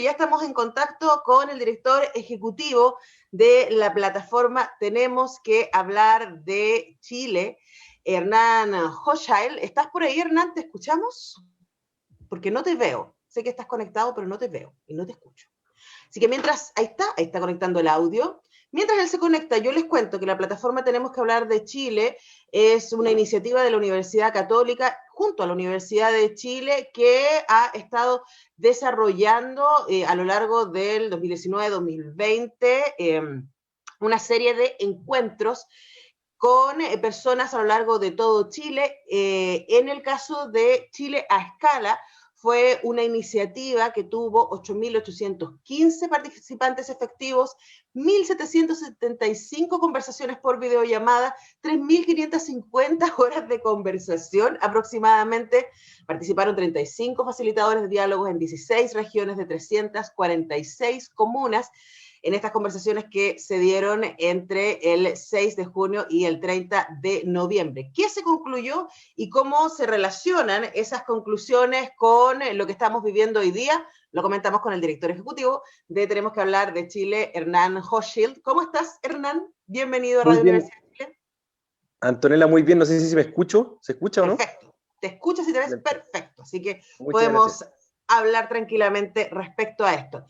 Ya estamos en contacto con el director ejecutivo de la plataforma Tenemos que hablar de Chile, Hernán Hochschild. ¿Estás por ahí, Hernán? ¿Te escuchamos? Porque no te veo. Sé que estás conectado, pero no te veo y no te escucho. Así que mientras, ahí está conectando el audio. Mientras él se conecta, yo les cuento que la plataforma Tenemos que hablar de Chile es una iniciativa de la Universidad Católica junto a la Universidad de Chile que ha estado desarrollando a lo largo del 2019-2020 una serie de encuentros con personas a lo largo de todo Chile. En el caso de Chile a Escala, fue una iniciativa que tuvo 8.815 participantes efectivos, 1.775 conversaciones por videollamada, 3.550 horas de conversación aproximadamente. Participaron 35 facilitadores de diálogos en 16 regiones de 346 comunas en estas conversaciones que se dieron entre el 6 de junio y el 30 de noviembre. ¿Qué se concluyó y cómo se relacionan esas conclusiones con lo que estamos viviendo hoy día? Lo comentamos con el director ejecutivo de Tenemos que hablar de Chile, Hernán Hochschild. ¿Cómo estás, Hernán? Bienvenido a Muy Radio bien, Universidad de Chile. Antonella, muy bien. No sé si me escucho. ¿Se escucha o no? Perfecto. Te escuchas y te ves Excelente. perfecto. Así que Muchas podemos gracias. hablar tranquilamente respecto a esto.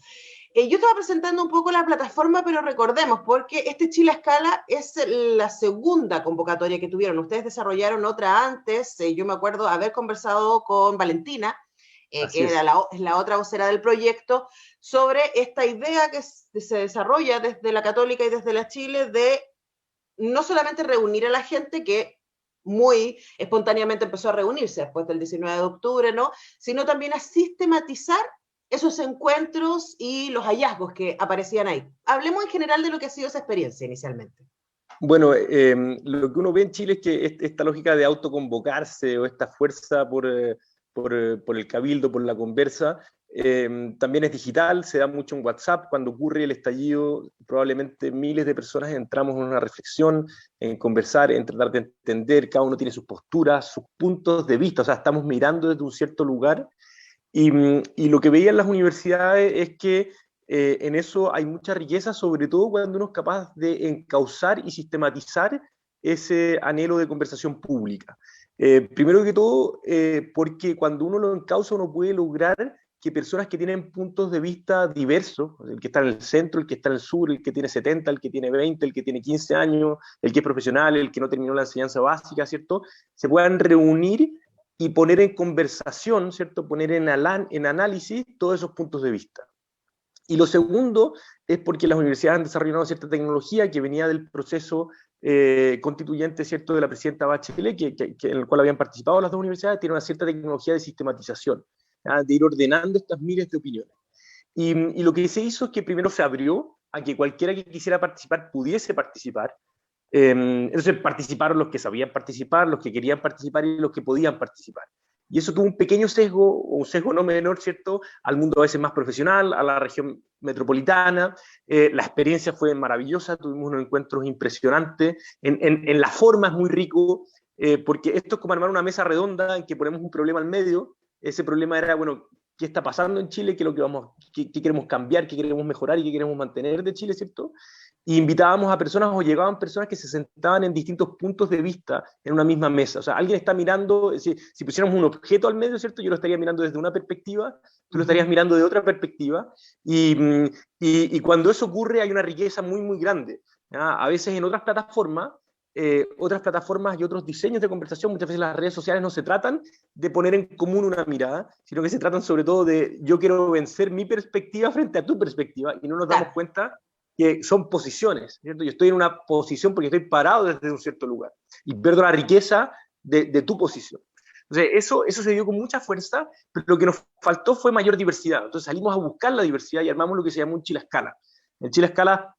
Yo estaba presentando un poco la plataforma, pero recordemos, porque este Chile a Escala es la segunda convocatoria que tuvieron. Ustedes desarrollaron otra antes, yo me acuerdo haber conversado con Valentina, Así que era es. es la otra vocera del proyecto, sobre esta idea que se desarrolla desde la Católica y desde la Chile de no solamente reunir a la gente que muy espontáneamente empezó a reunirse después del 19 de octubre, ¿no? Sino también a sistematizar esos encuentros y los hallazgos que aparecían ahí. Hablemos en general de lo que ha sido esa experiencia inicialmente. Bueno, lo que uno ve en Chile es que esta lógica de autoconvocarse o esta fuerza por el cabildo, por la conversa, también es digital, se da mucho en WhatsApp. Cuando ocurre el estallido, probablemente miles de personas entramos en una reflexión, en conversar, en tratar de entender, cada uno tiene sus posturas, sus puntos de vista, o sea, estamos mirando desde un cierto lugar. Y lo que veían las universidades es que en eso hay mucha riqueza, sobre todo cuando uno es capaz de encauzar y sistematizar ese anhelo de conversación pública. Primero que todo, porque cuando uno lo encausa, uno puede lograr que personas que tienen puntos de vista diversos, el que está en el centro, el que está en el sur, el que tiene 70, el que tiene 20, el que tiene 15 años, el que es profesional, el que no terminó la enseñanza básica, ¿cierto? Se puedan reunir y poner en conversación, ¿cierto? Poner en análisis todos esos puntos de vista. Y lo segundo es porque las universidades han desarrollado cierta tecnología que venía del proceso constituyente, ¿cierto?, de la presidenta Bachelet, en el cual habían participado las dos universidades, tiene una cierta tecnología de sistematización, ¿ya? De ir ordenando estas miles de opiniones. Y lo que se hizo es que primero se abrió a que cualquiera que quisiera participar pudiese participar. Entonces participaron los que sabían participar, los que querían participar y los que podían participar. Y eso tuvo un pequeño sesgo, o un sesgo no menor, ¿cierto?, al mundo a veces más profesional, a la región metropolitana. La experiencia fue maravillosa, tuvimos unos encuentros impresionantes, en la forma es muy rico, porque esto es como armar una mesa redonda en que ponemos un problema al medio. Ese problema era, bueno, ¿qué está pasando en Chile? ¿Qué es lo que qué queremos cambiar? ¿Qué queremos mejorar? ¿Y qué queremos mantener de Chile, ¿cierto? Y invitábamos a personas o llegaban personas que se sentaban en distintos puntos de vista en una misma mesa. O sea, alguien está mirando, si pusiéramos un objeto al medio, ¿cierto? Yo lo estaría mirando desde una perspectiva, tú lo estarías mirando de otra perspectiva, y cuando eso ocurre hay una riqueza muy, muy grande, ¿ya? A veces en otras plataformas y otros diseños de conversación, muchas veces las redes sociales no se tratan de poner en común una mirada, sino que se tratan sobre todo de yo quiero vencer mi perspectiva frente a tu perspectiva, y no nos damos cuenta que son posiciones, ¿cierto? Yo estoy en una posición porque estoy parado desde un cierto lugar y pierdo la riqueza de tu posición. Entonces, eso se dio con mucha fuerza, pero lo que nos faltó fue mayor diversidad. Entonces salimos a buscar la diversidad y armamos lo que se llamó un Chile a Escala. En Chile a Escala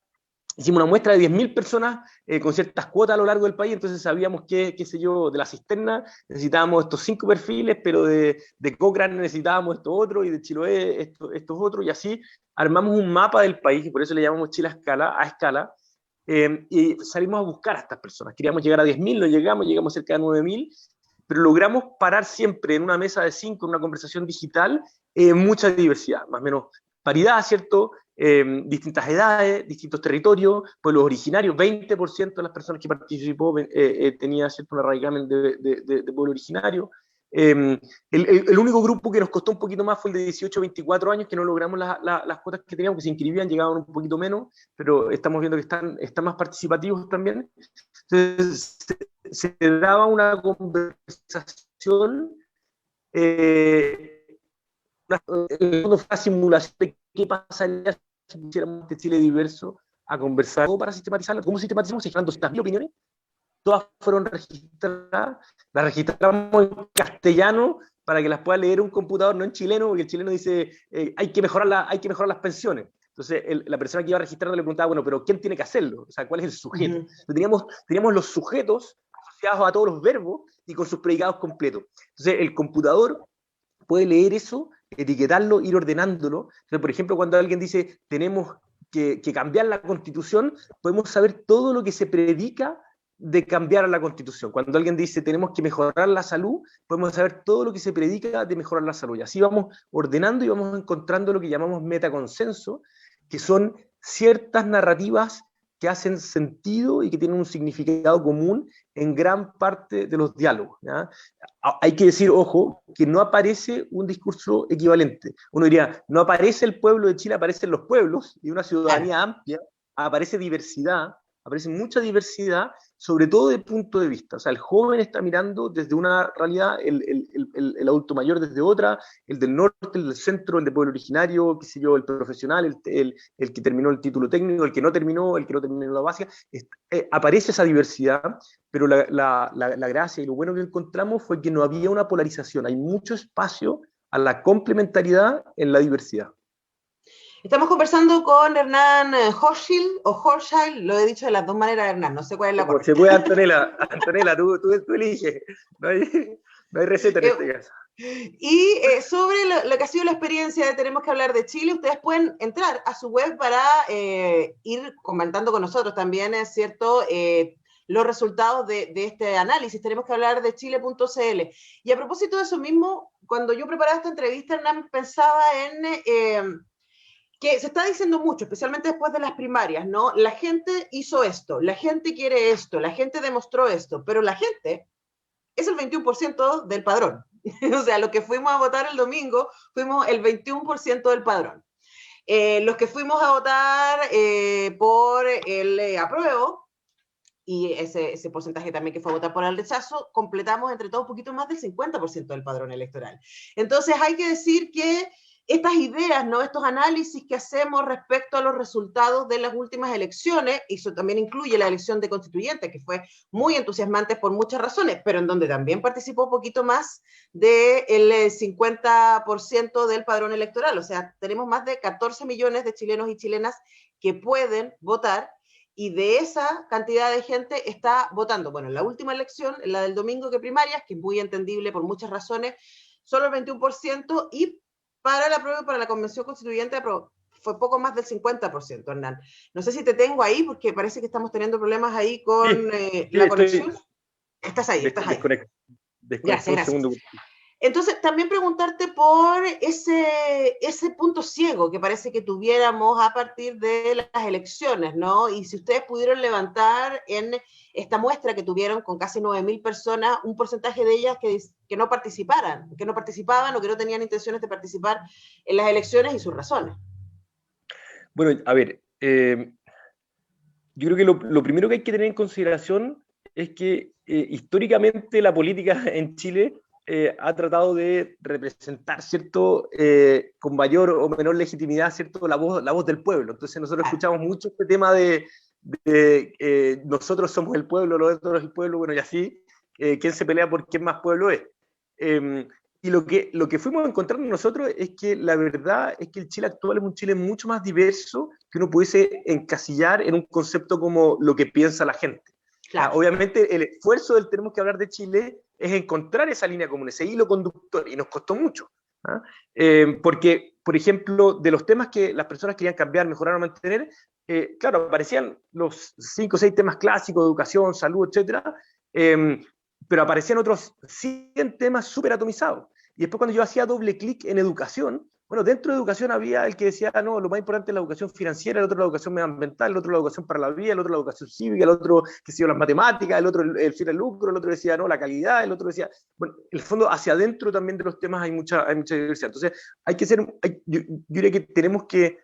hicimos una muestra de 10.000 personas con ciertas cuotas a lo largo del país, entonces sabíamos que, qué sé yo, de la cisterna necesitábamos estos 5 perfiles, pero de Cochrane necesitábamos esto otro, y de Chiloé estos otros, y así armamos un mapa del país, y por eso le llamamos Chile a escala, y salimos a buscar a estas personas. Queríamos llegar a 10.000, no llegamos cerca de 9.000, pero logramos parar siempre en una mesa de 5, en una conversación digital, mucha diversidad, más o menos paridad, ¿cierto? Distintas edades, distintos territorios, pueblos originarios, 20% de las personas que participó tenía, ¿cierto?, un arraigamiento de pueblo originario. El único grupo que nos costó un poquito más fue el de 18 a 24 años, que no logramos las cuotas que teníamos, que se inscribían, llegaban un poquito menos, pero estamos viendo que están más participativos también. Entonces, se daba una conversación, una simulación de qué pasaría si pusiéramos este Chile diverso a conversar para sistematizarlo. ¿Cómo sistematizamos? Se generan 200.000 opiniones, todas fueron registradas, las registramos en castellano para que las pueda leer un computador, no en chileno, porque el chileno dice hay que mejorar las pensiones. Entonces la persona que iba registrando le preguntaba, bueno, pero ¿quién tiene que hacerlo? O sea, ¿cuál es el sujeto? Entonces, teníamos los sujetos asociados a todos los verbos y con sus predicados completos. Entonces el computador puede leer eso, etiquetarlo, ir ordenándolo. Entonces, por ejemplo, cuando alguien dice tenemos que cambiar la Constitución, podemos saber todo lo que se predica de cambiar la Constitución. Cuando alguien dice tenemos que mejorar la salud, podemos saber todo lo que se predica de mejorar la salud. Y así vamos ordenando y vamos encontrando lo que llamamos metaconsenso, que son ciertas narrativas que hacen sentido y que tienen un significado común en gran parte de los diálogos, ¿ya? Hay que decir, ojo, que no aparece un discurso equivalente. Uno diría, no aparece el pueblo de Chile, aparecen los pueblos, y una ciudadanía amplia, aparece diversidad, aparece mucha diversidad, sobre todo de punto de vista. O sea, el joven está mirando desde una realidad, el adulto mayor desde otra, el del norte, el del centro, el de pueblo originario, qué sé yo, el profesional, el que terminó el título técnico, el que no terminó la básica. Aparece esa diversidad, pero la gracia y lo bueno que encontramos fue que no había una polarización. Hay mucho espacio a la complementariedad en la diversidad. Estamos conversando con Hernán Hochschild o Hochschild, lo he dicho de las dos maneras, Hernán, no sé cuál es la correcta. Se puede, Antonella, tú eliges, no hay receta en este caso. Y sobre lo que ha sido la experiencia de Tenemos que hablar de Chile, ustedes pueden entrar a su web para ir comentando con nosotros también, es cierto, los resultados de este análisis. Tenemos que hablar de chile.cl. Y a propósito de eso mismo, cuando yo preparaba esta entrevista, Hernán, pensaba en que se está diciendo mucho, especialmente después de las primarias, ¿no? La gente hizo esto, la gente quiere esto, la gente demostró esto, pero la gente es el 21% del padrón. O sea, los que fuimos a votar el domingo, fuimos el 21% del padrón. Los que fuimos a votar por el apruebo, y ese porcentaje también que fue a votar por el rechazo, completamos entre todos un poquito más del 50% del padrón electoral. Entonces hay que decir que estas ideas, ¿no? Estos análisis que hacemos respecto a los resultados de las últimas elecciones, y eso también incluye la elección de constituyentes, que fue muy entusiasmante por muchas razones, pero en donde también participó un poquito más del 50% del padrón electoral. O sea, tenemos más de 14 millones de chilenos y chilenas que pueden votar, y de esa cantidad de gente está votando. Bueno, en la última elección, en la del domingo que primarias, que es muy entendible por muchas razones, solo el 21%, y para la prueba, para la Convención Constituyente, fue poco más del 50%, Hernán. No sé si te tengo ahí, porque parece que estamos teniendo problemas ahí con la conexión. Estás ahí, estás ahí. Gracias. Entonces, también preguntarte por ese punto ciego que parece que tuviéramos a partir de las elecciones, ¿no? Y si ustedes pudieron levantar en esta muestra que tuvieron con casi 9.000 personas, un porcentaje de ellas que no participaban o que no tenían intenciones de participar en las elecciones y sus razones. Bueno, a ver, yo creo que lo primero que hay que tener en consideración es que históricamente la política en Chile ha tratado de representar, ¿cierto?, con mayor o menor legitimidad, ¿cierto?, la voz del pueblo. Entonces nosotros escuchamos mucho este tema de nosotros somos el pueblo, los otros es el pueblo, bueno, y así, ¿quién se pelea por quién más pueblo es? Y lo que fuimos encontrando nosotros es que la verdad es que el Chile actual es un Chile mucho más diverso que uno pudiese encasillar en un concepto como lo que piensa la gente. Claro. Obviamente el esfuerzo del Tenemos que hablar de Chile es encontrar esa línea común, ese hilo conductor, y nos costó mucho. Porque, por ejemplo, de los temas que las personas querían cambiar, mejorar o mantener, claro, aparecían los 5 o 6 temas clásicos, educación, salud, etcétera, pero aparecían otros 100 temas súper atomizados. Y después cuando yo hacía doble clic en educación, Bueno, dentro de educación había el que decía, no, lo más importante es la educación financiera, el otro la educación medioambiental, el otro la educación para la vida, el otro la educación cívica, el otro, que sé yo, las matemáticas, el otro el fin del lucro, el otro decía, no, la calidad, el otro decía, bueno, en el fondo, hacia adentro también de los temas hay mucha diversidad. Entonces, hay que ser, yo diría que tenemos que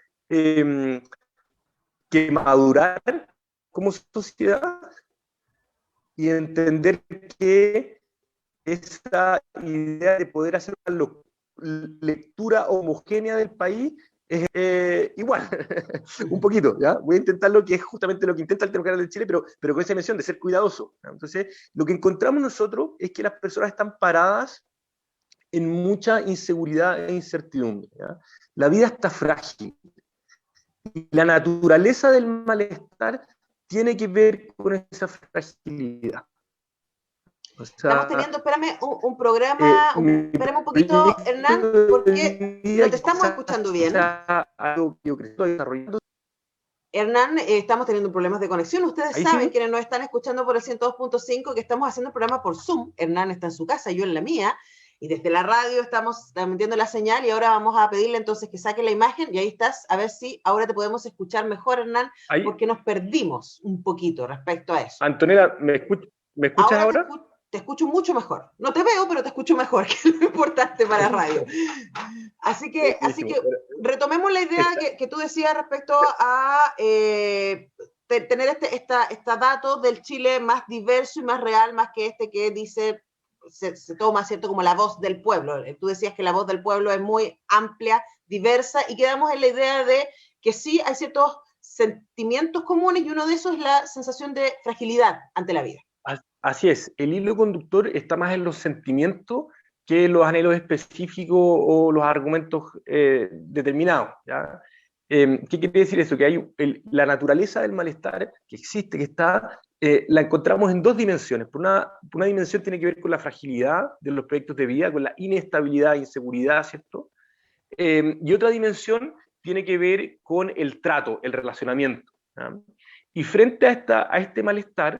madurar como sociedad y entender que esa idea de poder hacer una lectura homogénea del país es igual, un poquito, ¿ya? Voy a intentar lo que es justamente lo que intenta el Tema Canal de Chile, pero con esa dimensión de ser cuidadoso, ¿ya? Entonces, lo que encontramos nosotros es que las personas están paradas en mucha inseguridad e incertidumbre, ¿ya? La vida está frágil. Y la naturaleza del malestar tiene que ver con esa fragilidad. O Estamos sea, teniendo, espérame, un programa, espérame un poquito, Hernán, porque no te estamos escuchando bien. Algo que yo estoy desarrollando. Hernán, estamos teniendo problemas de conexión. Ustedes Ahí saben, sí. quienes nos están escuchando por el 102.5, que estamos haciendo el programa por Zoom. Hernán está en su casa, yo en la mía, y desde la radio estamos transmitiendo la señal y ahora vamos a pedirle entonces que saque la imagen y ahí estás, a ver si ahora te podemos escuchar mejor, Hernán, Ahí. porque nos perdimos un poquito respecto a eso. Antonella, ¿me escuchas ahora? Te escucho mucho mejor. No te veo, pero te escucho mejor, que es lo importante para radio. Así que retomemos la idea que tú decías respecto a tener esta dato del Chile más diverso y más real, más que este que dice, se toma, ¿cierto?, como la voz del pueblo. Tú decías que la voz del pueblo es muy amplia, diversa, y quedamos en la idea de que sí hay ciertos sentimientos comunes y uno de esos es la sensación de fragilidad ante la vida. Así es, el hilo conductor está más en los sentimientos que los anhelos específicos o los argumentos determinados, ¿ya? ¿Qué quiere decir eso? Que hay la naturaleza del malestar que existe, que está, la encontramos en dos dimensiones. Por una dimensión tiene que ver con la fragilidad de los proyectos de vida, con la inestabilidad, inseguridad, ¿cierto? Y otra dimensión tiene que ver con el trato, el relacionamiento, ¿ya? Y frente a este malestar,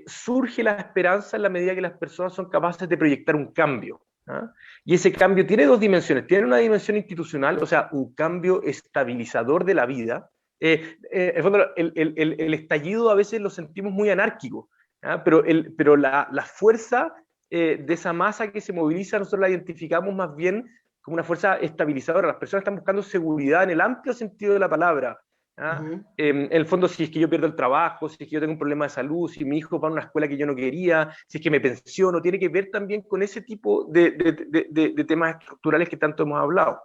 surge la esperanza en la medida que las personas son capaces de proyectar un cambio, ¿ah? Y ese cambio tiene dos dimensiones. Tiene una dimensión institucional, o sea, un cambio estabilizador de la vida. En el fondo, el estallido a veces lo sentimos muy anárquico, ¿ah? Pero la fuerza de esa masa que se moviliza, nosotros la identificamos más bien como una fuerza estabilizadora. Las personas están buscando seguridad en el amplio sentido de la palabra, ¿ah? En el fondo, si es que yo pierdo el trabajo, si es que yo tengo un problema de salud, si mi hijo va a una escuela que yo no quería, si es que me pensiono, tiene que ver también con ese tipo de temas estructurales que tanto hemos hablado.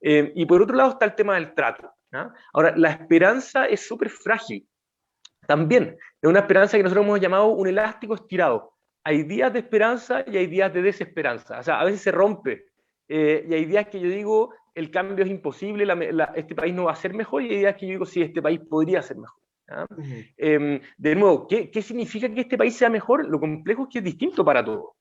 Y por otro lado está el tema del trato, ¿ah? Ahora, la esperanza es súper frágil. También es una esperanza que nosotros hemos llamado un elástico estirado. Hay días de esperanza y hay días de desesperanza. O sea, a veces se rompe. Y hay días que yo digo, el cambio es imposible, este país no va a ser mejor, y hay días que yo digo, sí, este país podría ser mejor. De nuevo, ¿qué significa que este país sea mejor? Lo complejo es que es distinto para todos.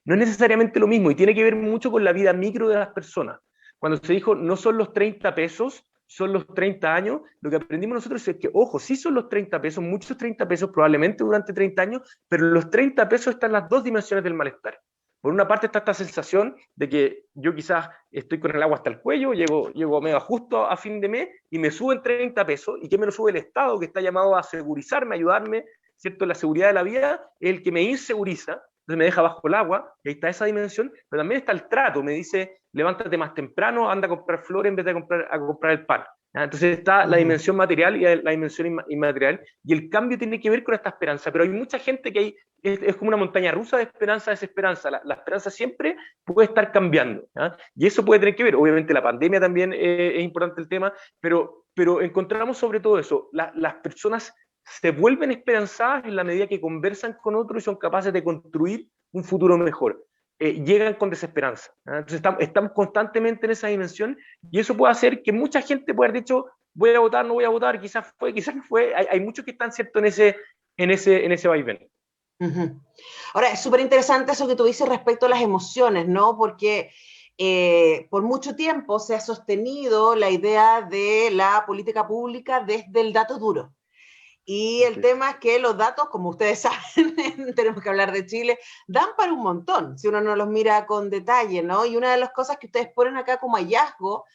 No es necesariamente lo mismo y tiene que ver mucho con la vida micro de las personas. Cuando se dijo, no son los 30 pesos, son los 30 años, lo que aprendimos nosotros es que, ojo, sí son los 30 pesos, muchos 30 pesos probablemente durante 30 años, pero en los 30 pesos están las dos dimensiones del malestar. Por una parte está esta sensación de que yo quizás estoy con el agua hasta el cuello, llego medio justo a fin de mes y me suben 30 pesos, y que me lo sube el Estado, que está llamado a segurizarme, ayudarme, ¿cierto? La seguridad de la vida es el que me inseguriza, entonces me deja bajo el agua, y ahí está esa dimensión, pero también está el trato, me dice, levántate más temprano, anda a comprar flores en vez de comprar el pan. Entonces está la dimensión material y la dimensión inmaterial, y el cambio tiene que ver con esta esperanza, pero hay mucha gente que es como una montaña rusa de esperanza, desesperanza. La esperanza siempre puede estar cambiando, ¿ya? Y eso puede tener que ver, obviamente la pandemia también es importante el tema, pero encontramos sobre todo eso, las personas se vuelven esperanzadas en la medida que conversan con otros y son capaces de construir un futuro mejor. Llegan con desesperanza, ¿ya? Entonces estamos constantemente en esa dimensión, y eso puede hacer que mucha gente pueda haber dicho, voy a votar, no voy a votar, quizás no fue, hay muchos que están, ¿cierto?, en ese vaivén. Ahora, es súper interesante eso que tú dices respecto a las emociones, ¿no? Porque por mucho tiempo se ha sostenido la idea de la política pública desde el dato duro. Y el tema es que los datos, como ustedes saben, tenemos que hablar de Chile, dan para un montón, si uno no los mira con detalle, ¿no? Y una de las cosas que ustedes ponen acá como hallazgo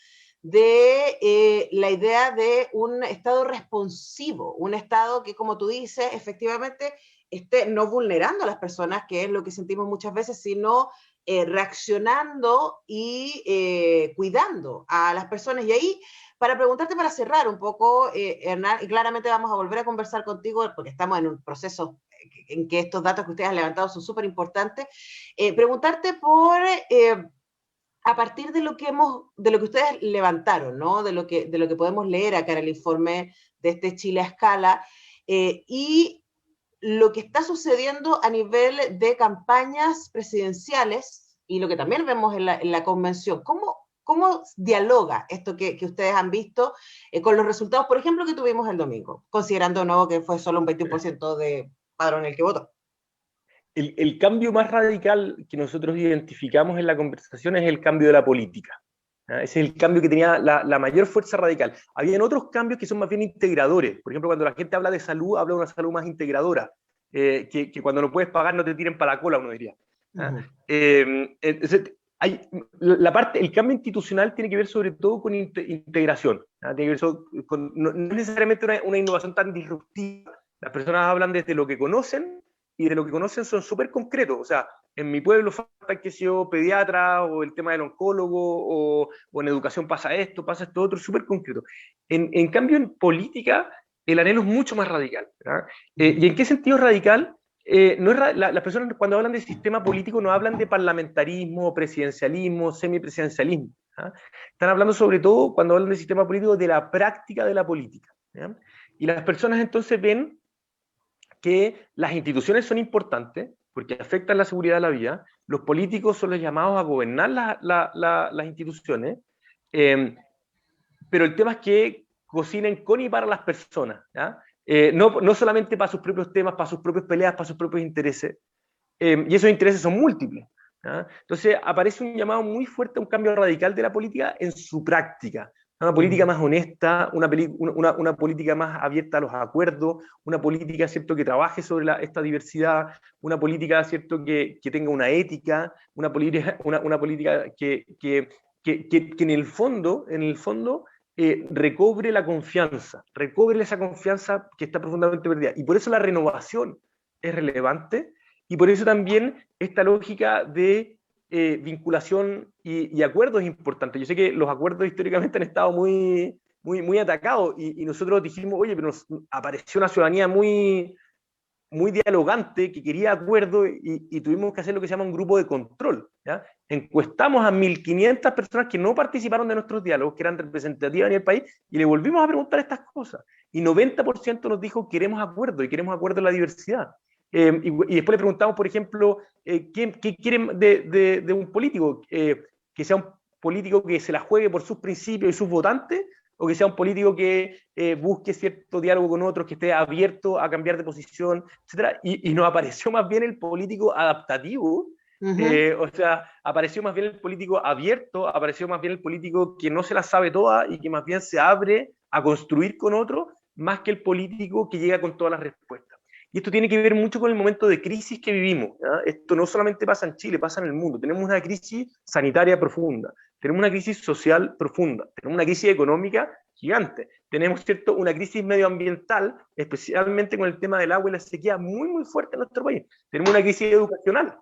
de la idea de un Estado responsivo, un Estado que, como tú dices, efectivamente esté no vulnerando a las personas, que es lo que sentimos muchas veces, sino reaccionando y cuidando a las personas. Y ahí, para preguntarte, para cerrar un poco, Hernán, y claramente vamos a volver a conversar contigo porque estamos en un proceso en que estos datos que ustedes han levantado son súper importantes, preguntarte por a partir de lo que ustedes levantaron, ¿no? De lo que podemos leer acá en el informe de este Chile a escala, y lo que está sucediendo a nivel de campañas presidenciales y lo que también vemos en la convención. ¿Cómo dialoga esto que ustedes han visto con los resultados, por ejemplo, que tuvimos el domingo, considerando no que fue solo un 21% de padrón el que votó? El cambio más radical que nosotros identificamos en la conversación es el cambio de la política. Ese es el cambio que tenía la mayor fuerza radical. Habían otros cambios que son más bien integradores. Por ejemplo, cuando la gente habla de salud, habla de una salud más integradora, que cuando no puedes pagar no te tiren para la cola, uno diría. El cambio institucional tiene que ver sobre todo con integración. Tiene que ver no es necesariamente una innovación tan disruptiva. Las personas hablan desde lo que conocen, y de lo que conocen son súper concretos. O sea, en mi pueblo falta, qué sé yo, pediatra, o el tema del oncólogo, o en educación pasa esto otro, súper concreto. En cambio, en política, el anhelo es mucho más radical. ¿Y en qué sentido es radical? No es las personas cuando hablan de sistema político no hablan de parlamentarismo, presidencialismo, semipresidencialismo. Están hablando sobre todo, cuando hablan de sistema político, de la práctica de la política. Y las personas entonces ven que las instituciones son importantes porque afectan la seguridad de la vida, los políticos son los llamados a gobernar las instituciones, pero el tema es que cocinen con y para las personas, no solamente para sus propios temas, para sus propias peleas, para sus propios intereses, y esos intereses son múltiples. Entonces aparece un llamado muy fuerte a un cambio radical de la política en su práctica. Una política más honesta, una política más abierta a los acuerdos, una política, ¿cierto?, que trabaje sobre esta diversidad, una política, ¿cierto?, que tenga una ética, una política que en el fondo recobre esa confianza que está profundamente perdida. Y por eso la renovación es relevante, y por eso también esta lógica de vinculación y acuerdos es importante. Yo sé que los acuerdos históricamente han estado muy atacados, y nosotros dijimos, oye, pero nos apareció una ciudadanía muy dialogante, que quería acuerdo, y tuvimos que hacer lo que se llama un grupo de control. Encuestamos a 1.500 personas que no participaron de nuestros diálogos, que eran representativas en el país, y le volvimos a preguntar estas cosas. Y 90% nos dijo, queremos acuerdo, y queremos acuerdo en la diversidad. Y después le preguntamos, por ejemplo, ¿qué quieren de un político? Que sea un político que se la juegue por sus principios y sus votantes, o que sea un político que busque cierto diálogo con otros, que esté abierto a cambiar de posición, etc. Y nos apareció más bien el político adaptativo. O sea, apareció más bien el político abierto, apareció más bien el político que no se la sabe toda y que más bien se abre a construir con otro, más que el político que llega con todas las respuestas. Y esto tiene que ver mucho con el momento de crisis que vivimos. Esto no solamente pasa en Chile, pasa en el mundo. Tenemos una crisis sanitaria profunda, tenemos una crisis social profunda, tenemos una crisis económica gigante, tenemos, ¿cierto?, una crisis medioambiental, especialmente con el tema del agua y la sequía, muy fuerte en nuestro país. Tenemos una crisis educacional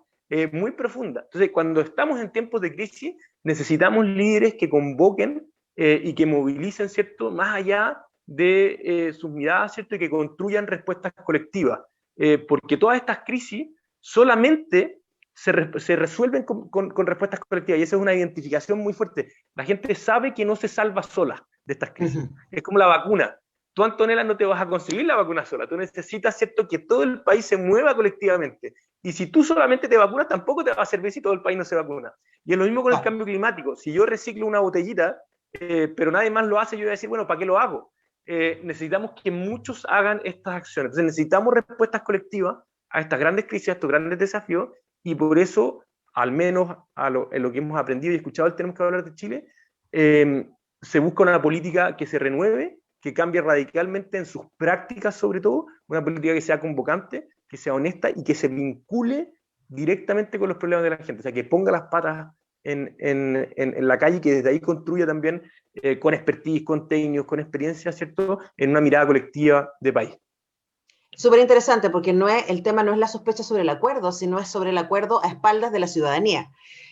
muy profunda. Entonces, cuando estamos en tiempos de crisis, necesitamos líderes que convoquen y que movilicen, ¿cierto?, más allá de sus miradas, ¿cierto?, y que construyan respuestas colectivas, porque todas estas crisis solamente se resuelven con respuestas colectivas, y esa es una identificación muy fuerte. La gente sabe que no se salva sola de estas crisis. Es como la vacuna. Tú, Antonella, no te vas a conseguir la vacuna sola. Tú necesitas, ¿cierto?, que todo el país se mueva colectivamente. Y si tú solamente te vacunas, tampoco te va a servir si todo el país no se vacuna. Y es lo mismo con el cambio climático. Si yo reciclo una botellita, pero nadie más lo hace, yo voy a decir, bueno, ¿para qué lo hago? Necesitamos que muchos hagan estas acciones. Entonces necesitamos respuestas colectivas a estas grandes crisis, a estos grandes desafíos, y por eso, al menos en lo que hemos aprendido y escuchado, Tenemos que hablar de Chile, se busca una política que se renueve, que cambie radicalmente en sus prácticas, sobre todo, una política que sea convocante, que sea honesta y que se vincule directamente con los problemas de la gente, o sea, que ponga las patas en la calle y que desde ahí construya también con expertise, con técnicos, con experiencia, ¿cierto?, en una mirada colectiva de país. Súper interesante, porque el tema no es la sospecha sobre el acuerdo, sino es sobre el acuerdo a espaldas de la ciudadanía.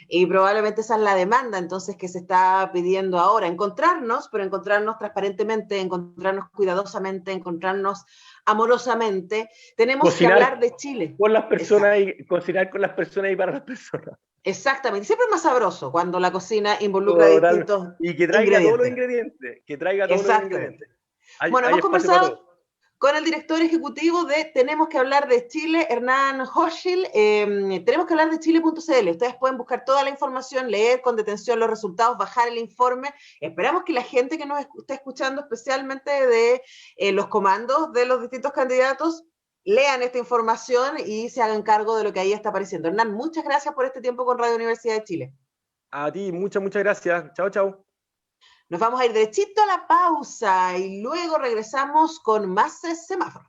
Y probablemente esa es la demanda entonces que se está pidiendo ahora, encontrarnos, pero encontrarnos transparentemente, encontrarnos cuidadosamente, encontrarnos amorosamente. Tenemos que Cocinar hablar de Chile. con las personas Exacto. y cocinar con las personas y para las personas. Exactamente. Siempre es más sabroso cuando la cocina involucra Total. distintos Y que traiga todos los ingredientes. ingredientes, que traiga todos los Exactamente. ingredientes. Hay, Bueno, hay hemos espacio para conversado todos. con el director ejecutivo de Tenemos que hablar de Chile, Hernán Hochschild. Tenemos que hablar de Chile.cl. Ustedes pueden buscar toda la información, leer con detención los resultados, bajar el informe. Esperamos que la gente que nos esté escuchando, especialmente de los comandos de los distintos candidatos, lean esta información y se hagan cargo de lo que ahí está apareciendo. Hernán, muchas gracias por este tiempo con Radio Universidad de Chile. A ti, muchas gracias. Chao, chao. Nos vamos a ir derechito a la pausa y luego regresamos con más semáforos.